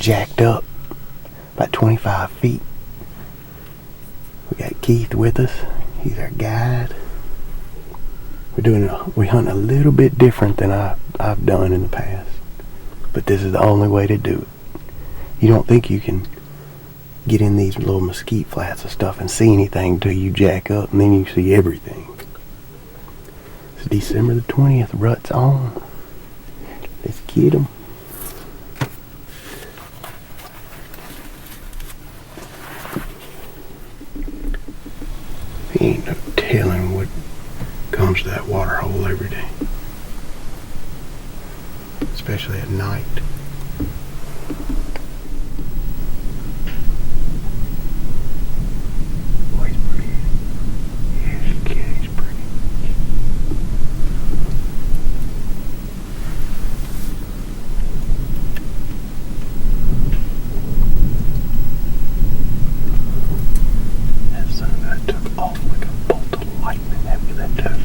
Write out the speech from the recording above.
jacked up about 25 feet. We got Keith with us. He's our guide. We hunt a little bit different than I've done in the past, but this is the only way to do it. You don't think you can get in these little mesquite flats and stuff and see anything until you jack up, and then you see everything. It's December the 20th. Rut's on. Let's get him. Ain't no telling what comes to that water hole every day, especially at night. Oh, he's pretty. Yes, kid, he's pretty. That son of that took off like a bolt of lightning after that too.